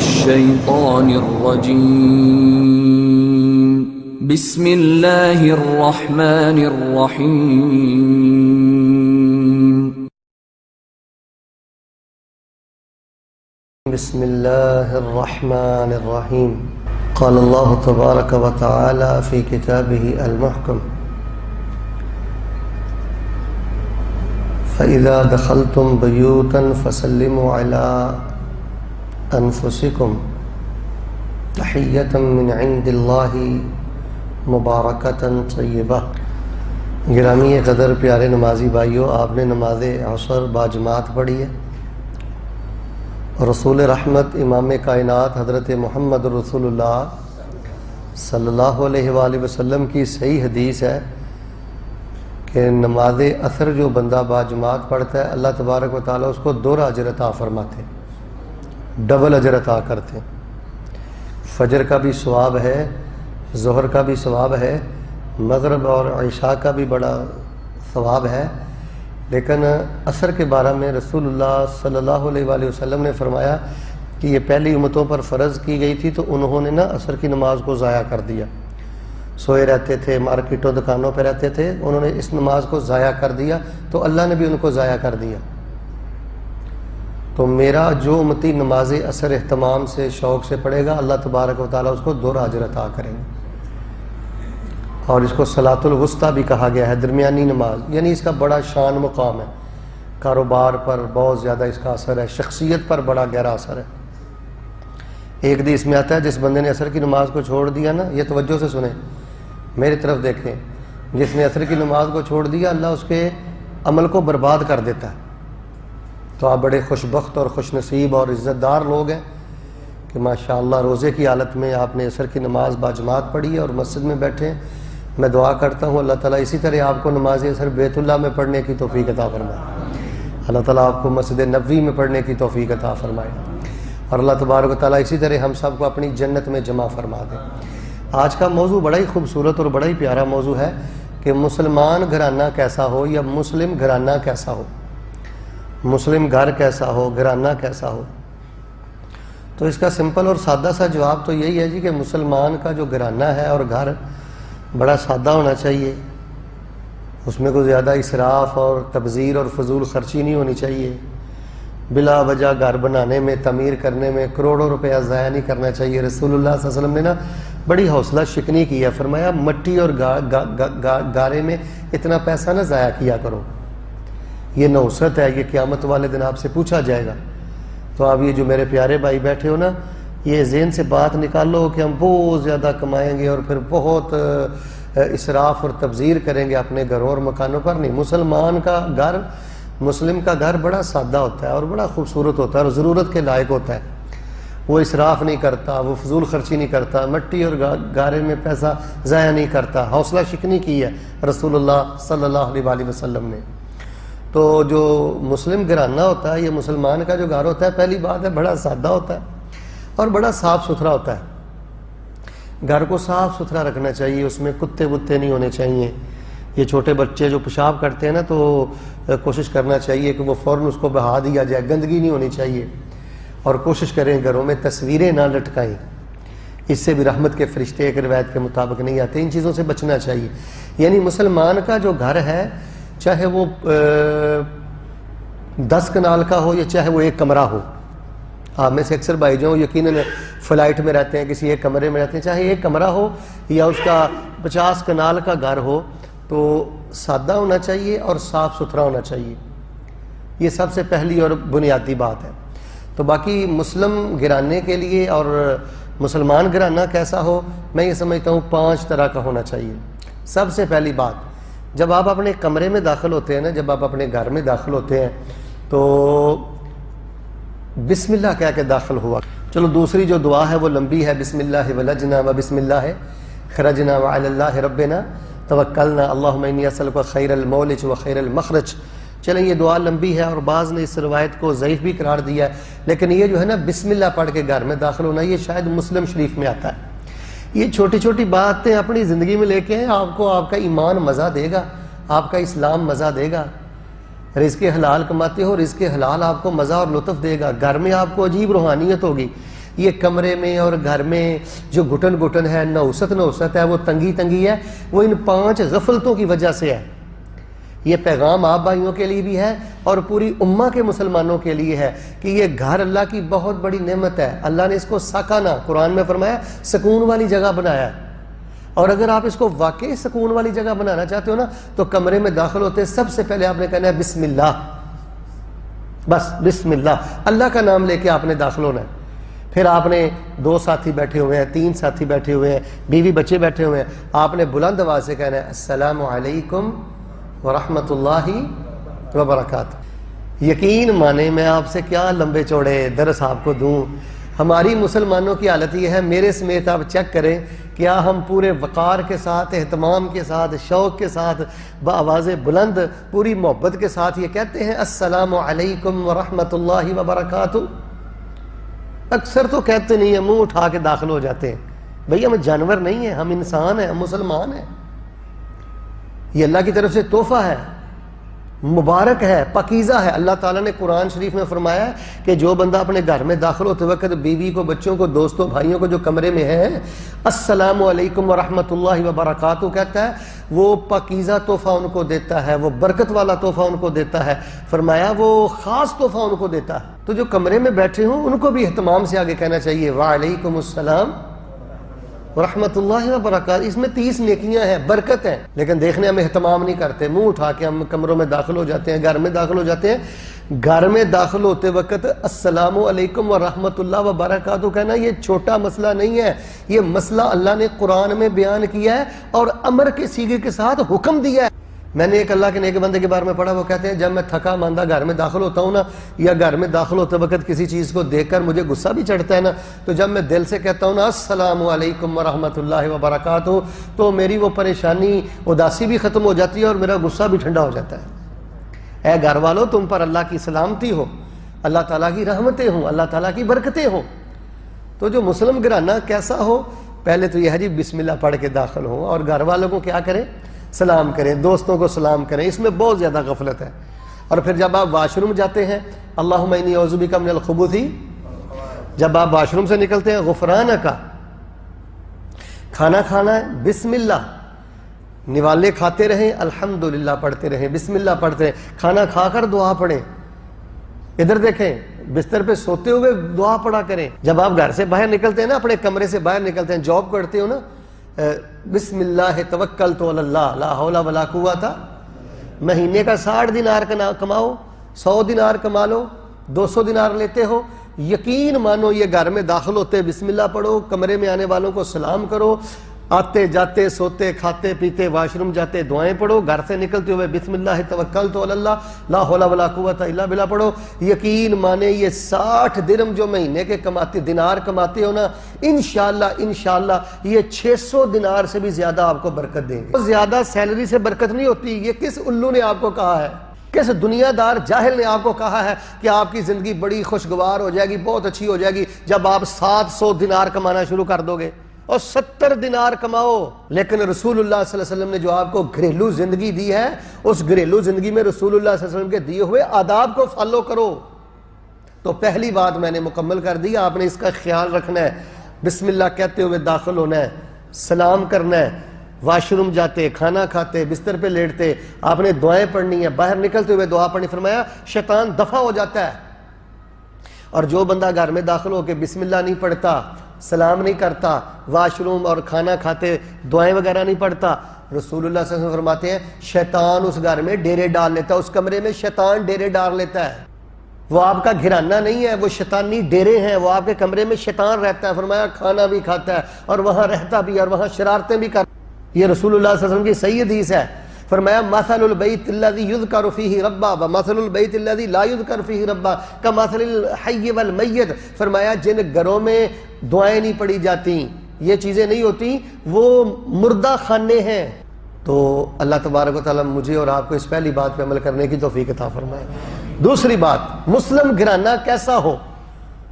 الشيطان الرجيم بسم الله الرحمن الرحيم بسم الله الرحمن الرحيم قال الله تبارك وتعالى في كتابه المحكم فإذا دخلتم بيوتا فسلموا على أنفسكم تحية من عند الله مبارکۃ طیبہ۔ گرامی قدر پیارے نمازی بھائیوں، آپ نے نماز عصر باجماعت پڑھی ہے۔ رسول رحمت امام کائنات حضرت محمد رسول اللہ صلی اللہ علیہ وآلہ وسلم کی صحیح حدیث ہے کہ نماز عصر جو بندہ باجماعت پڑھتا ہے اللہ تبارک و تعالیٰ اس کو دوہرا اجر عطا فرماتے ہیں، ڈبل اجر عطا کرتے ہیں۔ فجر کا بھی ثواب ہے، ظہر کا بھی ثواب ہے، مغرب اور عشاء کا بھی بڑا ثواب ہے، لیکن عصر کے بارے میں رسول اللہ صلی اللہ علیہ وآلہ وسلم نے فرمایا کہ یہ پہلی امتوں پر فرض کی گئی تھی تو انہوں نے عصر کی نماز کو ضائع کر دیا، سوئے رہتے تھے، مارکیٹوں دکانوں پہ رہتے تھے، انہوں نے اس نماز کو ضائع کر دیا تو اللہ نے بھی ان کو ضائع کر دیا۔ تو میرا جو امتی نماز عصر اہتمام سے شوق سے پڑھے گا اللہ تبارک و تعالیٰ اس کو دوہرا اجر عطا کریں گے۔ اور اس کو صلاۃ الوسطیٰ بھی کہا گیا ہے، درمیانی نماز، یعنی اس کا بڑا شان مقام ہے، کاروبار پر بہت زیادہ اس کا اثر ہے، شخصیت پر بڑا گہرا اثر ہے۔ ایک حدیث میں آتا ہے جس بندے نے عصر کی نماز کو چھوڑ دیا نا، یہ توجہ سے سنیں، میری طرف دیکھیں، جس نے عصر کی نماز کو چھوڑ دیا اللہ اس کے عمل کو برباد کر دیتا ہے۔ تو آپ بڑے خوش بخت اور خوش نصیب اور عزت دار لوگ ہیں کہ ماشاءاللہ روزے کی حالت میں آپ نے عصر کی نماز باجماعت پڑھی ہے اور مسجد میں بیٹھے ہیں۔ میں دعا کرتا ہوں اللہ تعالیٰ اسی طرح آپ کو نماز عصر بیت اللہ میں پڑھنے کی توفیق عطا فرمائے، اللہ تعالیٰ آپ کو مسجد نبوی میں پڑھنے کی توفیق عطا فرمائے، اور اللہ تبارک و تعالیٰ اسی طرح ہم سب کو اپنی جنت میں جمع فرما دے۔ آج کا موضوع بڑا ہی خوبصورت اور بڑا ہی پیارا موضوع ہے کہ مسلمان گھرانہ کیسا ہو یا مسلم گھرانہ کیسا ہو، مسلم گھر کیسا ہو، گھرانہ کیسا ہو۔ تو اس کا سمپل اور سادہ سا جواب تو یہی ہے جی کہ مسلمان کا جو گھرانہ ہے اور گھر بڑا سادہ ہونا چاہیے، اس میں کوئی زیادہ اسراف اور تبذیر اور فضول خرچی نہیں ہونی چاہیے، بلا وجہ گھر بنانے میں تعمیر کرنے میں کروڑوں روپیہ ضائع نہیں کرنا چاہیے۔ رسول اللہ صلی اللہ علیہ وسلم نے بڑی حوصلہ شکنی کی ہے، فرمایا مٹی اور گارے میں اتنا پیسہ نہ ضائع کیا کرو، یہ نحوست ہے، یہ قیامت والے دن آپ سے پوچھا جائے گا۔ تو آپ یہ جو میرے پیارے بھائی بیٹھے ہو نا، یہ ذہن سے بات نکالو کہ ہم بہت زیادہ کمائیں گے اور پھر بہت اسراف اور تبذیر کریں گے اپنے گھروں اور مکانوں پر۔ نہیں، مسلمان کا گھر، مسلم کا گھر بڑا سادہ ہوتا ہے اور بڑا خوبصورت ہوتا ہے اور ضرورت کے لائق ہوتا ہے، وہ اسراف نہیں کرتا، وہ فضول خرچی نہیں کرتا، مٹی اور گارے میں پیسہ ضائع نہیں کرتا، حوصلہ شکنی کی ہے رسول اللہ صلی اللہ علیہ وسلم نے۔ تو جو مسلم گھرانہ ہوتا ہے، یہ مسلمان کا جو گھر ہوتا ہے، پہلی بات ہے بڑا سادہ ہوتا ہے اور بڑا صاف ستھرا ہوتا ہے۔ گھر کو صاف ستھرا رکھنا چاہیے، اس میں کتے وتے نہیں ہونے چاہیے۔ یہ چھوٹے بچے جو پیشاب کرتے ہیں نا تو کوشش کرنا چاہیے کہ وہ فوراً اس کو بہا دیا جائے، گندگی نہیں ہونی چاہیے، اور کوشش کریں گھروں میں تصویریں نہ لٹکائیں، اس سے بھی رحمت کے فرشتے ایک روایت کے مطابق نہیں آتے، ان چیزوں سے بچنا چاہیے۔ یعنی مسلمان کا جو گھر ہے، چاہے وہ 10 کنال کا ہو یا چاہے وہ ایک کمرہ ہو، آپ میں سے اکثر بھائی جو یقیناً فلائٹ میں رہتے ہیں، کسی ایک کمرے میں رہتے ہیں، چاہے ایک کمرہ ہو یا اس کا 50 کنال کا گھر ہو، تو سادہ ہونا چاہیے اور صاف ستھرا ہونا چاہیے، یہ سب سے پہلی اور بنیادی بات ہے۔ تو باقی مسلم گھرانے کے لیے اور مسلمان گھرانہ کیسا ہو، میں یہ سمجھتا ہوں 5 طرح کا ہونا چاہیے۔ سب سے پہلی بات، جب آپ اپنے کمرے میں داخل ہوتے ہیں نا، جب آپ اپنے گھر میں داخل ہوتے ہیں تو بسم اللہ کہہ کے داخل ہوا۔ چلو دوسری جو دعا ہے وہ لمبی ہے، بسم اللہ ولجنا و بسم اللہ خرجنا وعلی اللہ ربنا توکلنا اللہم انی اسألک خیر المولج و خیر المخرج۔ چلیں یہ دعا لمبی ہے اور بعض نے اس روایت کو ضعیف بھی قرار دیا ہے، لیکن یہ جو ہے نا بسم اللہ پڑھ کے گھر میں داخل ہونا، یہ شاید مسلم شریف میں آتا ہے۔ یہ چھوٹی چھوٹی باتیں اپنی زندگی میں لے کے ہیں، آپ کو آپ کا ایمان مزہ دے گا، آپ کا اسلام مزہ دے گا۔ رزق حلال کماتے ہو، رزق حلال آپ کو مزہ اور لطف دے گا، گھر میں آپ کو عجیب روحانیت ہوگی۔ یہ کمرے میں اور گھر میں جو گھٹن گھٹن ہے، نوست ہے، وہ تنگی تنگی ہے، وہ ان 5 غفلتوں کی وجہ سے ہے۔ یہ پیغام آپ بھائیوں کے لیے بھی ہے اور پوری امہ کے مسلمانوں کے لیے ہے کہ یہ گھر اللہ کی بہت بڑی نعمت ہے۔ اللہ نے اس کو ساکانہ، قرآن میں فرمایا سکون والی جگہ بنایا ہے، اور اگر آپ اس کو واقعی سکون والی جگہ بنانا چاہتے ہو نا تو کمرے میں داخل ہوتے سب سے پہلے آپ نے کہنا ہے بسم اللہ، بس بسم اللہ، اللہ کا نام لے کے آپ نے داخل ہونا ہے۔ پھر آپ نے 2 ساتھی بیٹھے ہوئے ہیں، 3 ساتھی بیٹھے ہوئے ہیں، بیوی بچے بیٹھے ہوئے ہیں، آپ نے بلند آواز سے کہنا ہے السلام علیکم ورحمۃ اللہ وبرکاتہ۔ یقین مانے میں آپ سے کیا لمبے چوڑے درس آپ کو دوں، ہماری مسلمانوں کی حالت یہ ہے، میرے سمیت آپ چیک کریں کیا ہم پورے وقار کے ساتھ، اہتمام کے ساتھ، شوق کے ساتھ، بآواز بلند، پوری محبت کے ساتھ یہ کہتے ہیں السلام علیکم ورحمۃ اللہ وبرکاتہ؟ اکثر تو کہتے نہیں ہیں، منہ اٹھا کے داخل ہو جاتے ہیں۔ بھئی ہم جانور نہیں ہیں، ہم انسان ہیں، ہم مسلمان ہیں۔ یہ اللہ کی طرف سے تحفہ ہے، مبارک ہے، پاکیزہ ہے۔ اللہ تعالیٰ نے قرآن شریف میں فرمایا ہے کہ جو بندہ اپنے گھر میں داخل ہوتے وقت بیوی کو، بچوں کو، دوستوں، بھائیوں کو جو کمرے میں ہے السلام علیکم ورحمۃ اللہ وبرکاتہ کہتا ہے، وہ پاکیزہ تحفہ ان کو دیتا ہے، وہ برکت والا تحفہ ان کو دیتا ہے۔ فرمایا وہ خاص تحفہ ان کو دیتا ہے۔ تو جو کمرے میں بیٹھے ہوں ان کو بھی اہتمام سے آگے کہنا چاہیے وعلیکم السلام ورحمۃ اللہ وبرکاتہ۔ اس میں 30 نیکیاں ہیں، برکت ہیں، لیکن دیکھنے ہم اہتمام نہیں کرتے، منہ اٹھا کے ہم کمروں میں داخل ہو جاتے ہیں، گھر میں داخل ہو جاتے ہیں۔ گھر میں داخل ہوتے وقت السلام علیکم ورحمۃ اللہ وبرکاتہ کہنا یہ چھوٹا مسئلہ نہیں ہے، یہ مسئلہ اللہ نے قرآن میں بیان کیا ہے اور امر کے صیغے کے ساتھ حکم دیا ہے۔ میں نے ایک اللہ کے نیک بندے کے بارے میں پڑھا، وہ کہتے ہیں جب میں تھکا ماندہ گھر میں داخل ہوتا ہوں نا، یا گھر میں داخل ہوتے وقت کسی چیز کو دیکھ کر مجھے غصہ بھی چڑھتا ہے نا، تو جب میں دل سے کہتا ہوں نا السلام علیکم ورحمۃ اللہ وبرکاتہ تو میری وہ پریشانی، اداسی بھی ختم ہو جاتی ہے اور میرا غصہ بھی ٹھنڈا ہو جاتا ہے۔ اے گھر والوں، تم پر اللہ کی سلامتی ہو، اللہ تعالیٰ کی رحمتیں ہوں، اللہ تعالیٰ کی برکتیں ہوں۔ تو جو مسلم گھرانہ کیسا ہو، پہلے تو یہ ہے جی بسم اللہ پڑھ کے داخل ہوں، اور گھر والوں کو کیا کریں؟ سلام کریں، دوستوں کو سلام کریں۔ اس میں بہت زیادہ غفلت ہے۔ اور پھر جب آپ واش روم جاتے ہیں اللہم انی اعوذ بک من الخبث، جب آپ واش روم سے نکلتے ہیں غفرانک، کھانا کھانا ہے بسم اللہ، نوالے کھاتے رہیں الحمدللہ پڑھتے رہیں، بسم اللہ پڑھتے رہیں، کھانا کھا کر دعا پڑھیں۔ ادھر دیکھیں، بستر پہ سوتے ہوئے دعا پڑھا کریں۔ جب آپ گھر سے باہر نکلتے ہیں نا، اپنے کمرے سے باہر نکلتے ہیں، جاب کرتے ہو نا، بسم اللہ توکلت علی اللہ لا حول ولا قوت، مہینے کا 60 دینار کماؤ، 100 دینار کما لو، 200 دینار لیتے ہو، یقین مانو یہ گھر میں داخل ہوتے بسم اللہ پڑھو، کمرے میں آنے والوں کو سلام کرو، آتے جاتے سوتے کھاتے پیتے واش روم جاتے دعائیں پڑھو، گھر سے نکلتے ہوئے بسم اللہ توکلت علی اللہ لا حول ولا قوت الا باللہ پڑھو، یقین مانے یہ 60 درہم جو مہینے کے کماتے، دینار کماتے ہو نا، انشاءاللہ یہ 600 دینار سے بھی زیادہ آپ کو برکت دیں گے۔ زیادہ سیلری سے برکت نہیں ہوتی۔ یہ کس الو نے آپ کو کہا ہے، کس دنیا دار جاہل نے آپ کو کہا ہے کہ آپ کی زندگی بڑی خوشگوار ہو جائے گی، بہت اچھی ہو جائے گی جب آپ 700 دینار کمانا شروع کر دو گے، اور 70 دینار کماؤ؟ لیکن رسول اللہ صلی اللہ علیہ وسلم نے جو آپ کو گھریلو زندگی دی ہے، اس گھریلو زندگی میں رسول اللہ صلی اللہ علیہ وسلم کے دیے ہوئے آداب کو فالو کرو۔ تو پہلی بات میں نے مکمل کر دی، آپ نے اس کا خیال رکھنا ہے، بسم اللہ کہتے ہوئے داخل ہونا ہے، سلام کرنا ہے، واش روم جاتے، کھانا کھاتے، بستر پہ لیٹتے آپ نے دعائیں پڑھنی ہے، باہر نکلتے ہوئے دعا پڑھنی، فرمایا شیطان دفع ہو جاتا ہے۔ اور جو بندہ گھر میں داخل ہو کے بسم اللہ نہیں پڑھتا، سلام نہیں کرتا، واش روم اور کھانا کھاتے دعائیں وغیرہ نہیں پڑھتا، رسول اللہ صلی اللہ علیہ وسلم فرماتے ہیں شیطان اس گھر میں ڈیرے ڈال لیتا ہے، اس کمرے میں شیطان ڈیرے ڈال لیتا ہے۔ وہ آپ کا گھرانہ نہیں ہے، وہ شیطانی ڈیرے ہیں، وہ آپ کے کمرے میں شیطان رہتا ہے۔ فرمایا کھانا بھی کھاتا ہے اور وہاں رہتا بھی اور وہاں شرارتیں بھی کرتا ہے۔ یہ رسول اللہ صلی اللہ علیہ وسلم کی صحیح حدیث ہے۔ فرمایا مثل البیت الذی یذکر فیہ ربا ومثل البیت الذی لا یذکر فیہ ربا کمثل الحی والمیت۔ فرمایا جن گھروں میں دعائیں نہیں پڑھی جاتی، یہ چیزیں نہیں ہوتی، وہ مردہ خانے ہیں۔ تو اللہ تبارک و تعالیٰ مجھے اور آپ کو اس پہلی بات پہ عمل کرنے کی توفیق عطا فرمائے۔ دوسری بات، مسلم گھرانہ کیسا ہو؟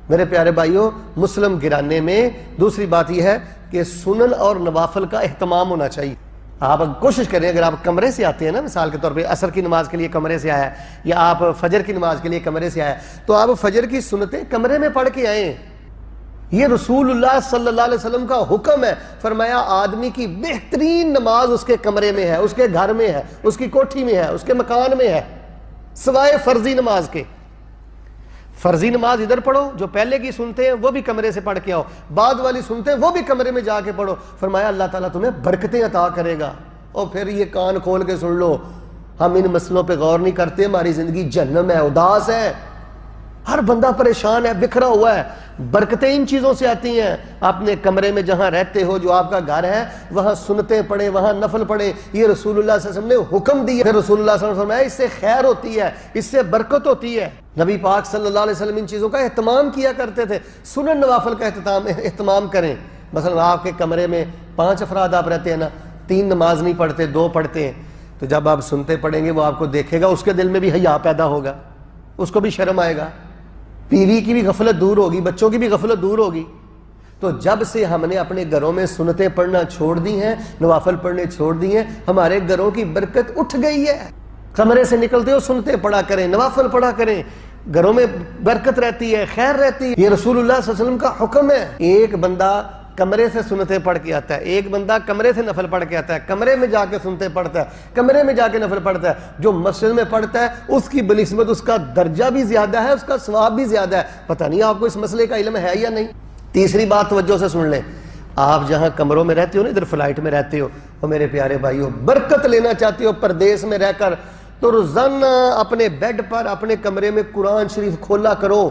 میرے پیارے بھائیوں، مسلم گھرانے میں دوسری بات یہ ہے کہ سنن اور نوافل کا اہتمام ہونا چاہیے۔ آپ کوشش کریں، اگر آپ کمرے سے آتے ہیں نا، مثال کے طور پہ عصر کی نماز کے لیے کمرے سے آیا ہے، یا آپ فجر کی نماز کے لیے کمرے سے آیا ہے، تو آپ فجر کی سنتیں کمرے میں پڑھ کے آئیں۔ یہ رسول اللہ صلی اللہ علیہ وسلم کا حکم ہے. فرمایا آدمی کی بہترین نماز اس کے کمرے میں ہے, اس کے گھر میں ہے, اس کی کوٹھی میں ہے, اس کے مکان میں ہے, سوائے فرضی نماز کے. فرضی نماز ادھر پڑھو, جو پہلے کی سنتے ہیں وہ بھی کمرے سے پڑھ کے آؤ, بعد والی سنتے ہیں وہ بھی کمرے میں جا کے پڑھو. فرمایا اللہ تعالیٰ تمہیں برکتیں عطا کرے گا. اور پھر یہ کان کھول کے سن لو, ہم ان مسئلوں پہ غور نہیں کرتے, ہماری زندگی جہنم ہے, اداس ہے, ہر بندہ پریشان ہے, بکھرا ہوا ہے. برکتیں ان چیزوں سے آتی ہیں. اپنے کمرے میں جہاں رہتے ہو, جو آپ کا گھر ہے, وہاں سنتیں پڑھیں, وہاں نفل پڑھیں. یہ رسول اللہ صلی اللہ علیہ وسلم نے حکم دیا. پھر رسول اللہ صلی اللہ علیہ وسلم نے فرمایا اس سے خیر ہوتی ہے, اس سے برکت ہوتی ہے. نبی پاک صلی اللہ علیہ وسلم ان چیزوں کا اہتمام کیا کرتے تھے. سنن نوافل کا اہتمام کریں. مثلا آپ کے کمرے میں 5 افراد آپ رہتے ہیں نا, 3 نماز نہیں پڑھتے, 2 پڑھتے ہیں, تو جب آپ سنتے پڑھیں گے وہ آپ کو دیکھے گا, اس کے دل میں بھی حیا پیدا ہوگا, اس کو بھی شرم آئے گا, بیوی کی بھی غفلت دور ہوگی, بچوں کی بھی غفلت دور ہوگی. تو جب سے ہم نے اپنے گھروں میں سنتیں پڑھنا چھوڑ دی ہیں, نوافل پڑھنے چھوڑ دی ہیں, ہمارے گھروں کی برکت اٹھ گئی ہے. کمرے سے نکلتے ہو سنتیں پڑھا کریں, نوافل پڑھا کریں, گھروں میں برکت رہتی ہے, خیر رہتی ہے. یہ رسول اللہ صلی اللہ علیہ وسلم کا حکم ہے. ایک بندہ کمرے سے سنتیں پڑھ کے آتا ہے, ایک بندہ کمرے سے نفل پڑھ کے آتا ہے, کمرے میں جا کے سنتیں پڑھتا ہے, کمرے میں جا کے نفل پڑھتا ہے. جو مسجد میں پڑھتا ہے اس کی بنسبت اس کا درجہ بھی زیادہ ہے, اس کا ثواب بھی زیادہ ہے. پتہ نہیں آپ کو اس مسئلے کا علم ہے یا نہیں. تیسری بات توجہ سے سن لیں, آپ جہاں کمروں میں رہتے ہو نا, ادھر فلائٹ میں رہتے ہو, اور میرے پیارے بھائیو برکت لینا چاہتے ہو پردیس میں رہ کر, تو روزانہ اپنے بیڈ پر اپنے کمرے میں قرآن شریف کھولا کرو.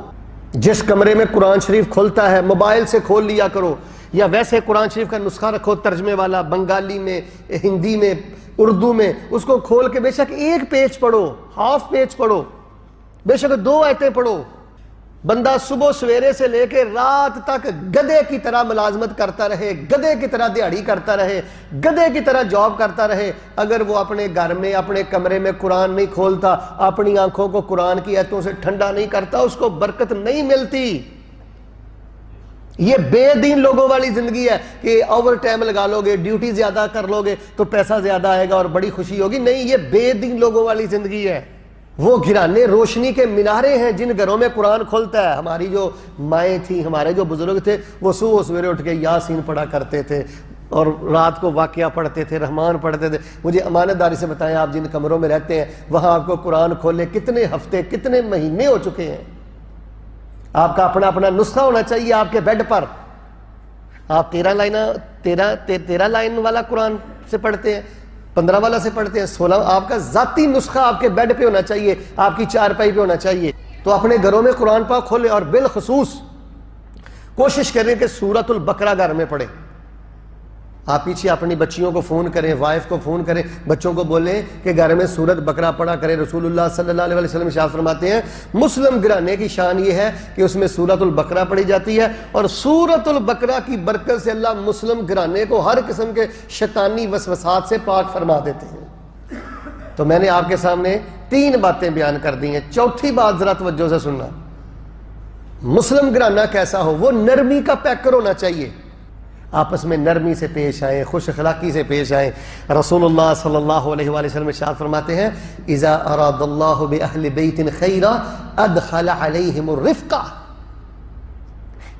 جس کمرے میں قرآن شریف کھولتا ہے موبائل سے کھول لیا کرو, یا ویسے قرآن شریف کا نسخہ رکھو ترجمے والا, بنگالی میں, ہندی میں, اردو میں, اس کو کھول کے بے شک 1 پیج پڑھو, ہاف پیج پڑھو, بے شک 2 آیتیں پڑھو. بندہ صبح سویرے سے لے کے رات تک گدھے کی طرح ملازمت کرتا رہے, گدھے کی طرح دیہڑی کرتا رہے, گدھے کی طرح جاب کرتا رہے, اگر وہ اپنے گھر میں اپنے کمرے میں قرآن نہیں کھولتا, اپنی آنکھوں کو قرآن کی آیتوں سے ٹھنڈا نہیں کرتا, اس کو برکت نہیں ملتی. یہ بے دین لوگوں والی زندگی ہے کہ اوور ٹائم لگا لو گے, ڈیوٹی زیادہ کر لو گے تو پیسہ زیادہ آئے گا اور بڑی خوشی ہوگی. نہیں, یہ بے دین لوگوں والی زندگی ہے. وہ گھرانے روشنی کے مینارے ہیں جن گھروں میں قرآن کھولتا ہے. ہماری جو مائیں تھیں, ہمارے جو بزرگ تھے, وہ صبح سویرے اٹھ کے یاسین پڑھا کرتے تھے اور رات کو واقعہ پڑھتے تھے, رحمان پڑھتے تھے. مجھے امانت داری سے بتائیں, آپ جن کمروں میں رہتے ہیں وہاں آپ کو قرآن کھولے کتنے ہفتے, کتنے مہینے ہو چکے ہیں؟ آپ کا اپنا اپنا نسخہ ہونا چاہیے آپ کے بیڈ پر. آپ 13 لائن والا قرآن سے پڑھتے ہیں, 15 والا سے پڑھتے ہیں, 16, آپ کا ذاتی نسخہ آپ کے بیڈ پہ ہونا چاہیے, آپ کی چارپائی پہ ہونا چاہیے. تو اپنے گھروں میں قرآن پاک کھولیں, اور بالخصوص کوشش کریں کہ سورۃ البقرہ گھر میں پڑھیں. آپ پیچھے اپنی بچیوں کو فون کریں, وائف کو فون کریں, بچوں کو بولیں کہ گھر میں سورۃ بقرہ پڑھا کریں. رسول اللہ صلی اللہ علیہ وسلم ارشاد فرماتے ہیں, مسلم گھرانے کی شان یہ ہے کہ اس میں سورۃ البقرہ پڑھی جاتی ہے, اور سورۃ البقرہ کی برکت سے اللہ مسلم گھرانے کو ہر قسم کے شیطانی وسوسات سے پاک فرما دیتے ہیں. تو میں نے آپ کے سامنے 3 باتیں بیان کر دی ہیں. چوتھی بات ذرا توجہ سے سننا. مسلم گھرانہ کیسا ہو؟ وہ نرمی کا پیکر ہونا چاہیے. آپس میں نرمی سے پیش آئیں, خوش اخلاقی سے پیش آئیں. رسول اللہ صلی اللہ علیہ وآلہ وسلم ارشاد فرماتے ہیں, اذا اراد اللہ باہل بیت خیرا ادخل علیہم الرفقہ.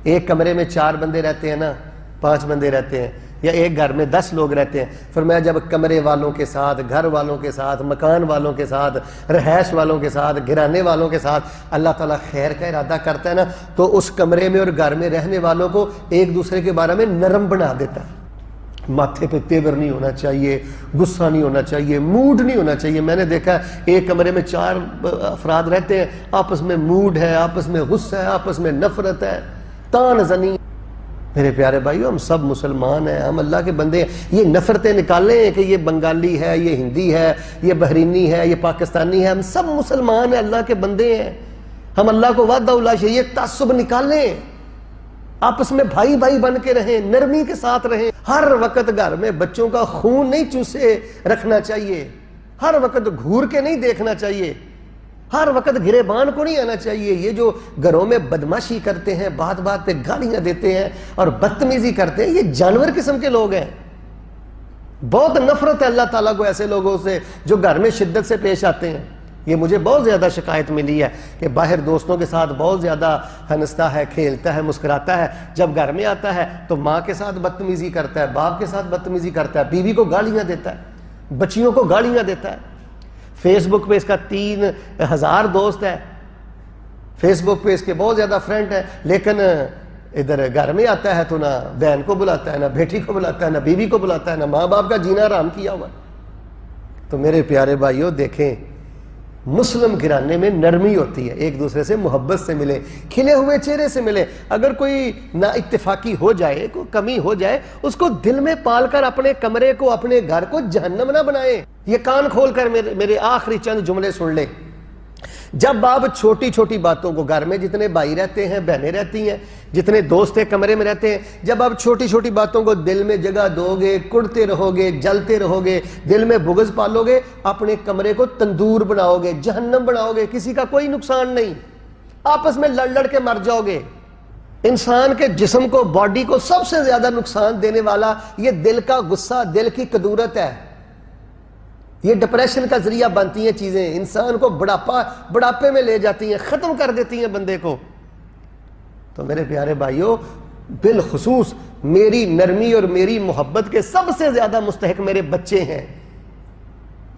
ایک کمرے میں 4 بندے رہتے ہیں نا, 5 بندے رہتے ہیں, یا ایک گھر میں 10 لوگ رہتے ہیں. فرمایا جب کمرے والوں کے ساتھ, گھر والوں کے ساتھ, مکان والوں کے ساتھ, رہائش والوں کے ساتھ, گھرانے والوں کے ساتھ اللہ تعالیٰ خیر کا ارادہ کرتا ہے نا, تو اس کمرے میں اور گھر میں رہنے والوں کو ایک دوسرے کے بارے میں نرم بنا دیتا ہے. ماتھے پہ تیور نہیں ہونا چاہیے, غصہ نہیں ہونا چاہیے, موڈ نہیں ہونا چاہیے. میں نے دیکھا ہے ایک کمرے میں 4 افراد رہتے ہیں, آپس میں موڈ ہے, آپس میں غصہ ہے, آپس میں نفرت ہے, تان زنی. میرے پیارے بھائیو, ہم سب مسلمان ہیں, ہم اللہ کے بندے ہیں. یہ نفرتیں نکالیں کہ یہ بنگالی ہے, یہ ہندی ہے, یہ بحرینی ہے, یہ پاکستانی ہے. ہم سب مسلمان ہیں, اللہ کے بندے ہیں. ہم اللہ کو وحدہ لا شریک, تعصب نکالیں, آپس میں بھائی بھائی بن کے رہیں, نرمی کے ساتھ رہیں. ہر وقت گھر میں بچوں کا خون نہیں چوسے رکھنا چاہیے, ہر وقت گھور کے نہیں دیکھنا چاہیے, ہر وقت گریبان کو نہیں آنا چاہیے. یہ جو گھروں میں بدماشی کرتے ہیں, بات بات پہ گالیاں دیتے ہیں اور بدتمیزی کرتے ہیں, یہ جانور قسم کے لوگ ہیں. بہت نفرت ہے اللہ تعالیٰ کو ایسے لوگوں سے جو گھر میں شدت سے پیش آتے ہیں. یہ مجھے بہت زیادہ شکایت ملی ہے کہ باہر دوستوں کے ساتھ بہت زیادہ ہنستا ہے، کھیلتا ہے، مسکراتا ہے، جب گھر میں آتا ہے تو ماں کے ساتھ بدتمیزی کرتا ہے، باپ کے ساتھ بدتمیزی کرتا ہے، بیوی کو گالیاں دیتا ہے، بچیوں کو گالیاں دیتا ہے۔ فیس بک پہ اس کا 3000 دوست ہے، فیس بک پہ اس کے بہت زیادہ فرینڈ ہیں، لیکن ادھر گھر میں آتا ہے تو نہ بہن کو بلاتا ہے، نہ بیٹی کو بلاتا ہے، نہ بیوی کو بلاتا ہے، نہ ماں باپ کا جینا حرام کیا ہوا ہے۔ تو میرے پیارے بھائیوں دیکھیں، مسلم گھرانے میں نرمی ہوتی ہے، ایک دوسرے سے محبت سے ملے، کھلے ہوئے چہرے سے ملے۔ اگر کوئی نا اتفاقی ہو جائے، کوئی کمی ہو جائے، اس کو دل میں پال کر اپنے کمرے کو، اپنے گھر کو جہنم نہ بنائیں۔ یہ کان کھول کر میرے آخری چند جملے سن لیں۔ جب آپ چھوٹی چھوٹی باتوں کو، گھر میں جتنے بھائی رہتے ہیں، بہنیں رہتی ہیں، جتنے دوست کمرے میں رہتے ہیں، جب آپ چھوٹی چھوٹی باتوں کو دل میں جگہ دو گے، کڑتے رہو گے، جلتے رہو گے، دل میں بغض پالو گے، اپنے کمرے کو تندور بناؤ گے، جہنم بناؤ گے، کسی کا کوئی نقصان نہیں، آپس میں لڑ لڑ کے مر جاؤ گے۔ انسان کے جسم کو، باڈی کو سب سے زیادہ نقصان دینے والا یہ دل کا غصہ، دل کی کدورت ہے۔ یہ ڈپریشن کا ذریعہ بنتی ہیں چیزیں، انسان کو بڑھاپے میں لے جاتی ہیں، ختم کر دیتی ہیں بندے کو۔ تو میرے پیارے بھائیوں، بالخصوص میری نرمی اور میری محبت کے سب سے زیادہ مستحق میرے بچے ہیں،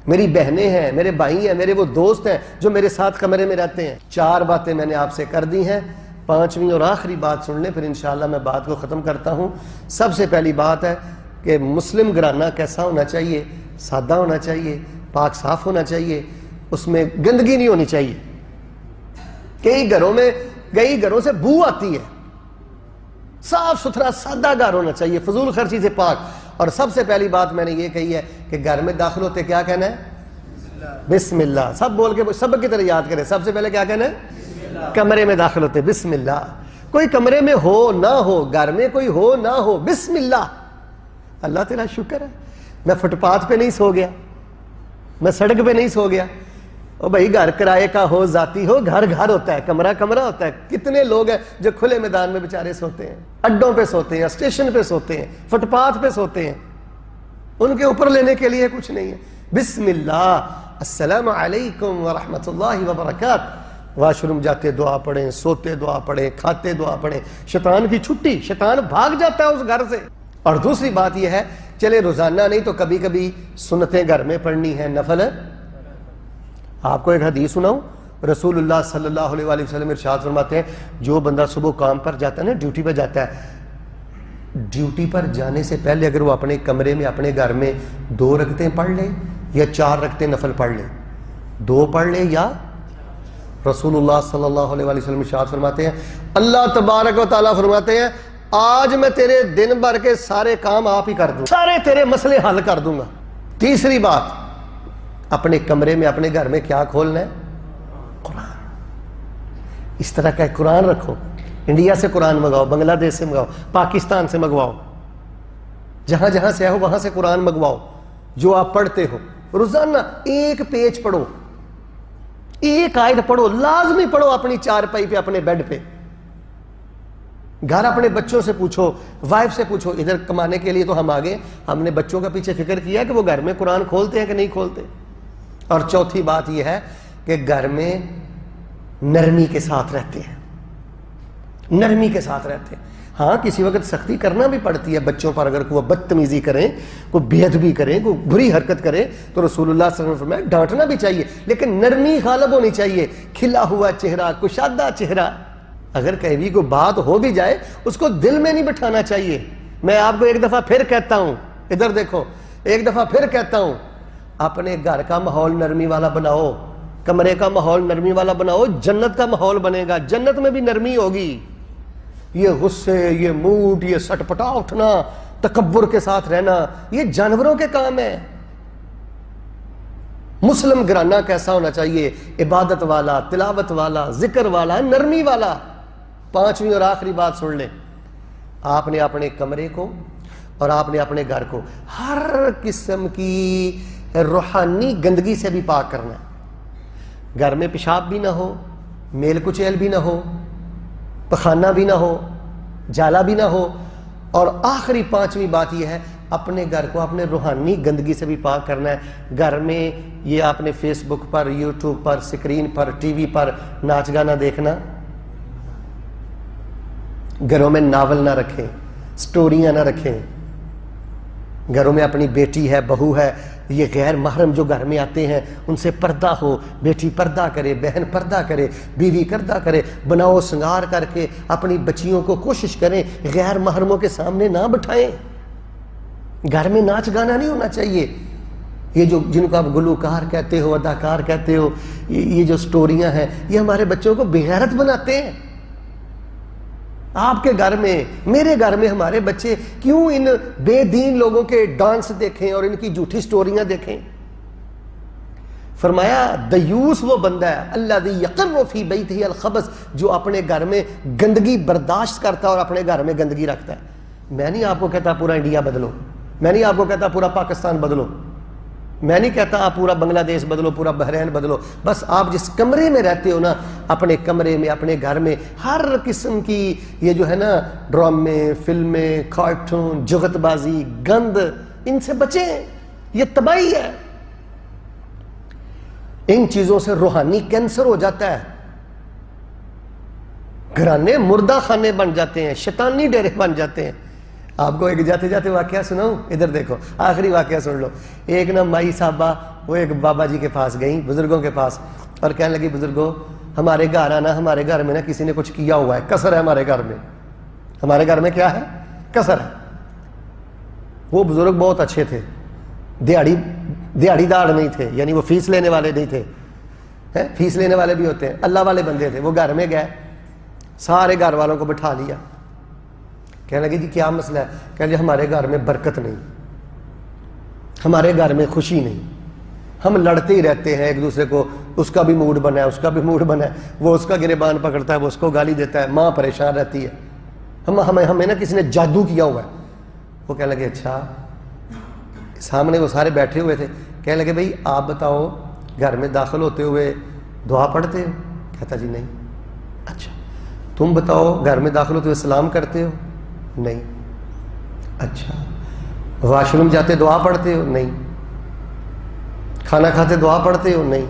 میری بہنیں ہیں، میرے بھائی ہیں، میرے وہ دوست ہیں جو میرے ساتھ کمرے میں رہتے ہیں۔ 4 باتیں میں نے آپ سے کر دی ہیں، 5ویں اور آخری بات سن لیں، پھر انشاءاللہ میں بات کو ختم کرتا ہوں۔ سب سے پہلی بات ہے کہ مسلم گھرانہ کیسا ہونا چاہیے؟ سادہ ہونا چاہیے، پاک صاف ہونا چاہیے، اس میں گندگی نہیں ہونی چاہیے۔ کئی گھروں سے بو آتی ہے، صاف ستھرا سادہ گھر ہونا چاہیے، فضول خرچی سے پاک۔ اور سب سے پہلی بات میں نے یہ کہی ہے کہ گھر میں داخل ہوتے کیا کہنا ہے؟ بسم اللہ۔ سب بول کے سب کی طرح یاد کریں، سب سے پہلے کیا کہنا ہے؟ کمرے میں داخل ہوتے بسم اللہ۔ کوئی کمرے میں ہو نہ ہو، گھر میں کوئی ہو نہ ہو، بسم اللہ۔ اللہ تیرا شکر ہے میں فٹ پاتھ پہ نہیں سو گیا، میں سڑک پہ نہیں سو گیا۔ اور بھائی گھر کرائے کا ہو، ذاتی ہو، گھر گھر ہوتا ہے، کمرہ کمرہ ہوتا ہے۔ کتنے لوگ ہیں جو کھلے میدان میں بیچارے سوتے ہیں، اڈوں پہ سوتے ہیں، اسٹیشن پہ سوتے ہیں، فٹ پاتھ پہ سوتے ہیں، ان کے اوپر لینے کے لیے کچھ نہیں ہے۔ بسم اللہ، السلام علیکم ورحمۃ اللہ وبرکاتہ۔ واش روم جاتے دعا پڑھیں، سوتے دعا پڑھیں، کھاتے دعا پڑھیں۔ شیطان کی چھٹی، شیطان بھاگ جاتا ہے اس گھر سے۔ اور دوسری بات یہ ہے، چلے روزانہ نہیں تو کبھی کبھی سنتیں گھر میں پڑھنی ہے، نفل ہے۔ آپ کو ایک حدیث سناؤں، رسول اللہ صلی اللہ علیہ وآلہ وسلم ارشاد فرماتے ہیں، جو بندہ صبح کام پر جاتا ہے نا، ڈیوٹی پہ جاتا ہے، ڈیوٹی پر جانے سے پہلے اگر وہ اپنے کمرے میں، اپنے گھر میں 2 رکعتیں پڑھ لے یا 4 رکعتیں نفل پڑھ لے، 2 پڑھ لے یا، رسول اللہ صلی اللہ علیہ وآلہ وسلم ارشاد فرماتے ہیں، اللہ تبارک و تعالیٰ فرماتے ہیں، آج میں تیرے دن بھر کے سارے کام آپ ہی کر دوں، سارے تیرے مسئلے حل کر دوں گا۔ تیسری بات، اپنے کمرے میں، اپنے گھر میں کیا کھولنا ہے؟ قرآن۔ اس طرح کا قرآن رکھو، انڈیا سے قرآن منگاؤ، بنگلہ دیش سے منگاؤ، پاکستان سے منگواؤ، جہاں جہاں سے ہو وہاں سے قرآن منگواؤ جو آپ پڑھتے ہو۔ روزانہ 1 پیج پڑھو، 1 آیت پڑھو، لازمی پڑھو، اپنی چارپائی پہ، اپنے بیڈ پہ۔ گھر اپنے بچوں سے پوچھو، وائف سے پوچھو، ادھر کمانے کے لیے تو ہم آگے، ہم نے بچوں کا پیچھے فکر کیا کہ وہ گھر میں قرآن کھولتے ہیں کہ نہیں کھولتے۔ اور چوتھی بات یہ ہے کہ گھر میں نرمی کے ساتھ رہتے ہیں، نرمی کے ساتھ رہتے ہیں۔ ہاں کسی وقت سختی کرنا بھی پڑتی ہے بچوں پر، اگر کوئی بدتمیزی کریں، کوئی بے ادبی کریں، کوئی بری حرکت کریں تو رسول اللہ صلی اللہ علیہ وسلم نے ڈانٹنا بھی چاہیے، لیکن نرمی غالب ہونی چاہیے، کھلا ہوا چہرہ، کشادہ چہرہ۔ اگر کہیں کوئی بات ہو بھی جائے اس کو دل میں نہیں بٹھانا چاہیے۔ میں آپ کو ایک دفعہ پھر کہتا ہوں، ادھر دیکھو، ایک دفعہ پھر کہتا ہوں، اپنے گھر کا ماحول نرمی والا بناؤ، کمرے کا ماحول نرمی والا بناؤ، جنت کا ماحول بنے گا، جنت میں بھی نرمی ہوگی۔ یہ غصے، یہ موڈ، یہ سٹ پٹا اٹھنا، تکبر کے ساتھ رہنا، یہ جانوروں کے کام ہے۔ مسلم گھرانہ کیسا ہونا چاہیے؟ عبادت والا، تلاوت والا، ذکر والا، نرمی والا۔ 5ویں اور آخری بات سن لیں، آپ نے اپنے کمرے کو اور آپ نے اپنے گھر کو ہر قسم کی روحانی گندگی سے بھی پاک کرنا ہے۔ گھر میں پیشاب بھی نہ ہو، میل کچیل بھی نہ ہو، پخانہ بھی نہ ہو، جالا بھی نہ ہو۔ اور آخری 5ویں بات یہ ہے، اپنے گھر کو اپنے روحانی گندگی سے بھی پاک کرنا ہے۔ گھر میں یہ آپ نے فیس بک پر، یوٹیوب پر، اسکرین پر، ٹی وی پر ناچ گانا دیکھنا، گھروں میں ناول نہ رکھیں، سٹوریاں نہ رکھیں، گھروں میں اپنی بیٹی ہے، بہو ہے، یہ غیر محرم جو گھر میں آتے ہیں ان سے پردہ ہو، بیٹی پردہ کرے، بہن پردہ کرے، بیوی پردہ کرے، بناؤ سنگار کر کے اپنی بچیوں کو کوشش کریں غیر محرموں کے سامنے نہ بٹھائیں۔ گھر میں ناچ گانا نہیں ہونا چاہیے۔ یہ جو جن کو آپ گلوکار کہتے ہو، اداکار کہتے ہو، یہ جو سٹوریاں ہیں یہ ہمارے بچوں کو بے غیرت بناتے ہیں۔ آپ کے گھر میں، میرے گھر میں ہمارے بچے کیوں ان بے دین لوگوں کے ڈانس دیکھیں اور ان کی جھوٹی سٹوریاں دیکھیں؟ فرمایا دیوس وہ بندہ ہے الذی یقر فی بیتہ الخبث، جو اپنے گھر میں گندگی برداشت کرتا ہے اور اپنے گھر میں گندگی رکھتا ہے۔ میں نہیں آپ کو کہتا پورا انڈیا بدلو، میں نہیں آپ کو کہتا پورا پاکستان بدلو، میں نہیں کہتا آپ پورا بنگلہ دیش بدلو، پورا بحرین بدلو، بس آپ جس کمرے میں رہتے ہو نا، اپنے کمرے میں، اپنے گھر میں ہر قسم کی یہ جو ہے نا ڈرامے، فلمیں، کارٹون، جغت بازی، گند، ان سے بچیں، یہ تباہی ہے۔ ان چیزوں سے روحانی کینسر ہو جاتا ہے، گھرانے مردہ خانے بن جاتے ہیں، شیطانی ڈیرے بن جاتے ہیں۔ آپ کو ایک جاتے جاتے واقعہ سناؤں؟ ادھر دیکھو، آخری واقعہ سن لو۔ ایک نا مائی صاحبہ وہ ایک بابا جی کے پاس گئیں، بزرگوں کے پاس، اور کہنے لگی بزرگوں ہمارے گھر آنا، ہمارے گھر میں نا کسی نے کچھ کیا ہوا ہے، کسر ہے ہمارے گھر میں، ہمارے گھر میں کیا ہے؟ کسر ہے۔ وہ بزرگ بہت اچھے تھے، دیہڑی دار نہیں تھے، یعنی وہ فیس لینے والے نہیں تھے، فیس لینے والے بھی ہوتے ہیں، اللہ والے بندے تھے۔ وہ گھر میں گئے، سارے گھر والوں کو بٹھا لیا، کہنے لگے جی کیا مسئلہ ہے؟ کہنے لگے ہمارے گھر میں برکت نہیں، ہمارے گھر میں خوشی نہیں، ہم لڑتے ہی رہتے ہیں ایک دوسرے کو، اس کا بھی موڈ بنا ہے، اس کا بھی موڈ بنا ہے، وہ اس کا گریبان پکڑتا ہے، وہ اس کو گالی دیتا ہے، ماں پریشان رہتی ہے، ہمیں نا کسی نے جادو کیا ہوا ہے۔ وہ کہنے لگے اچھا، سامنے وہ سارے بیٹھے ہوئے تھے، کہنے لگے بھئی آپ بتاؤ گھر میں داخل ہوتے ہوئے دعا پڑھتے ہو؟ کہتا جی نہیں۔ اچھا تم بتاؤ گھر میں داخل ہوتے ہوئے سلام کرتے ہو؟ نہیں۔ اچھا واش روم جاتے دعا پڑھتے ہو؟ نہیں۔ کھانا کھاتے دعا پڑھتے ہو؟ نہیں۔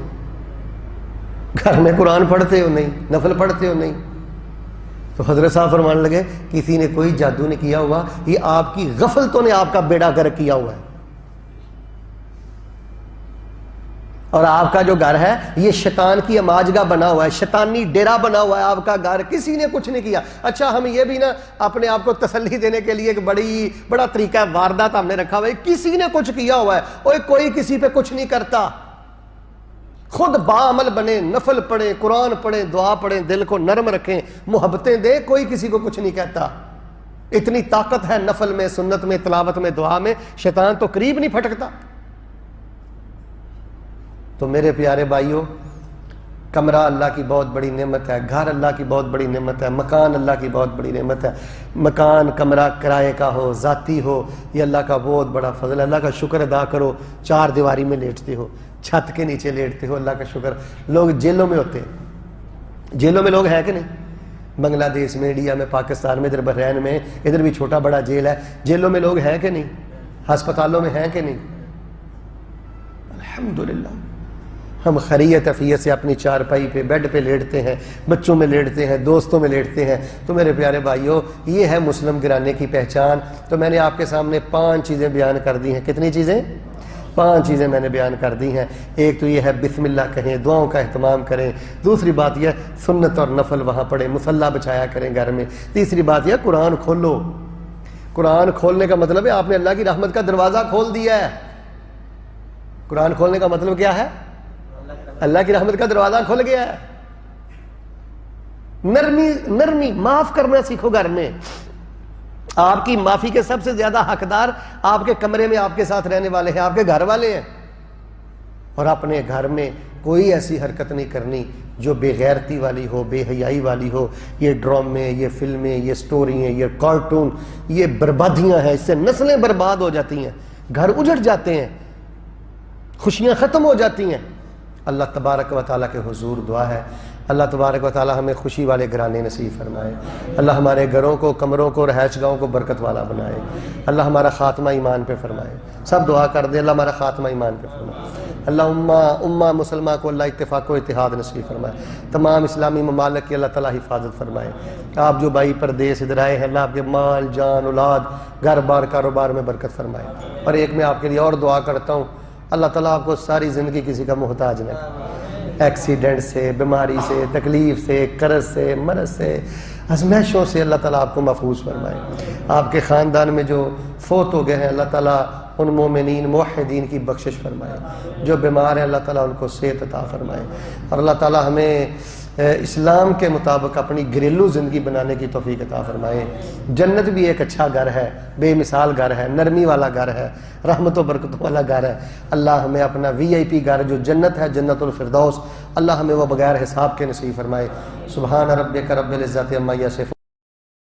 گھر میں قرآن پڑھتے ہو؟ نہیں۔ نفل پڑھتے ہو؟ نہیں۔ تو حضرت صاحب فرمانے لگے کسی نے کوئی جادو نہیں کیا ہوا، یہ آپ کی غفلتوں نے آپ کا بیڑا گرک کیا ہوا ہے، اور آپ کا جو گھر ہے یہ شیطان کی اماجگاہ بنا ہوا ہے، شیطانی ڈیرا بنا ہوا ہے آپ کا گھر، کسی نے کچھ نہیں کیا۔ اچھا ہم یہ بھی نا اپنے آپ کو تسلی دینے کے لیے ایک بڑا طریقہ ہے، واردات ہم نے رکھا ہوا ہے، کسی نے کچھ کیا ہوا ہے، اور کوئی کسی پہ کچھ نہیں کرتا۔ خود باعمل بنے، نفل پڑھیں، قرآن پڑھیں، دعا پڑھیں، دل کو نرم رکھیں، محبتیں دیں، کوئی کسی کو کچھ نہیں کہتا۔ اتنی طاقت ہے نفل میں، سنت میں، تلاوت میں، دعا میں، شیطان تو قریب نہیں پھٹکتا۔ تو میرے پیارے بھائیوں، کمرہ اللہ کی بہت بڑی نعمت ہے، گھر اللہ کی بہت بڑی نعمت ہے، مکان اللہ کی بہت بڑی نعمت ہے۔ مکان کمرہ کرائے کا ہو، ذاتی ہو، یہ اللہ کا بہت بڑا فضل ہے۔ اللہ کا شکر ادا کرو، چار دیواری میں لیٹتے ہو، چھت کے نیچے لیٹتے ہو، اللہ کا شکر۔ لوگ جیلوں میں ہوتے ہیں، جیلوں میں لوگ ہیں کہ نہیں؟ بنگلہ دیش میں، انڈیا میں، پاکستان میں، ادھر بحرین میں، ادھر بھی چھوٹا بڑا جیل ہے، جیلوں میں لوگ ہیں کہ نہیں؟ ہسپتالوں میں ہیں کہ نہیں؟ الحمدللہ ہم خیریت عافیت سے اپنی چارپائی پہ، بیڈ پہ لیٹتے ہیں، بچوں میں لیٹتے ہیں، دوستوں میں لیٹتے ہیں۔ تو میرے پیارے بھائیوں، یہ ہے مسلم گھرانے کی پہچان۔ تو میں نے آپ کے سامنے 5 چیزیں بیان کر دی ہیں۔ کتنی چیزیں؟ 5 چیزیں میں نے بیان کر دی ہیں۔ ایک تو یہ ہے بسم اللہ کہیں، دعاؤں کا اہتمام کریں۔ دوسری بات یہ سنت اور نفل وہاں پڑھیں، مصلی بچھایا کریں گھر میں۔ تیسری بات یہ قرآن کھولو۔ قرآن کھولنے کا مطلب ہے آپ نے اللہ کی رحمت کا دروازہ کھول دیا ہے۔ قرآن کھولنے کا مطلب کیا ہے؟ اللہ کی رحمت کا دروازہ کھل گیا ہے۔ نرمی معاف کرنا سیکھو گھر میں۔ آپ کی معافی کے سب سے زیادہ حقدار آپ کے کمرے میں آپ کے ساتھ رہنے والے ہیں، آپ کے گھر والے ہیں۔ اور اپنے گھر میں کوئی ایسی حرکت نہیں کرنی جو بے غیرتی والی ہو، بے حیائی والی ہو۔ یہ ڈرامے، یہ فلمیں، یہ سٹوریاں، یہ کارٹون، یہ بربادیاں ہیں، اس سے نسلیں برباد ہو جاتی ہیں، گھر اجڑ جاتے ہیں، خوشیاں ختم ہو جاتی ہیں۔ اللہ تبارک و تعالیٰ کے حضور دعا ہے، اللہ تبارک و تعالی ہمیں خوشی والے گھرانے نصیب فرمائے. اللہ ہمارے گھروں کو، کمروں کو، رہائش گاہوں کو برکت والا بنائے. اللہ ہمارا خاتمہ ایمان پہ فرمائے. سب دعا کر دیں اللہ ہمارا خاتمہ ایمان پہ فرمائے. اللہ امہ مسلمہ کو اللہ اتفاق و اتحاد نصیب فرمائے. تمام اسلامی ممالک کی اللہ تعالیٰ حفاظت فرمائے. آپ جو بھائی پردیس ادھر آئے ہیں اللہ آپ کے مال جان اولاد گھر بار کاروبار میں برکت فرمائے. اور ایک میں آپ کے لیے اور دعا کرتا ہوں، اللہ تعالیٰ آپ کو ساری زندگی کسی کا محتاج نہ کرے. ایکسیڈنٹ سے، بیماری سے، تکلیف سے، قرض سے، مرض سے، ازمائشوں سے اللہ تعالیٰ آپ کو محفوظ فرمائے. آپ کے خاندان میں جو فوت ہو گئے ہیں اللہ تعالیٰ ان مومنین موحدین کی بخشش فرمائے. جو بیمار ہیں اللہ تعالیٰ ان کو صحت عطا فرمائے. اور اللہ تعالیٰ ہمیں اسلام کے مطابق اپنی گھریلو زندگی بنانے کی توفیق عطا فرمائے. جنت بھی ایک اچھا گھر ہے، بے مثال گھر ہے، نرمی والا گھر ہے، رحمت و برکت والا گھر ہے. اللہ ہمیں اپنا VIP گھر جو جنت ہے، جنت الفردوس، اللہ ہمیں وہ بغیر حساب کے نصیب فرمائے. سبحان ربک رب العزت عما یصفون.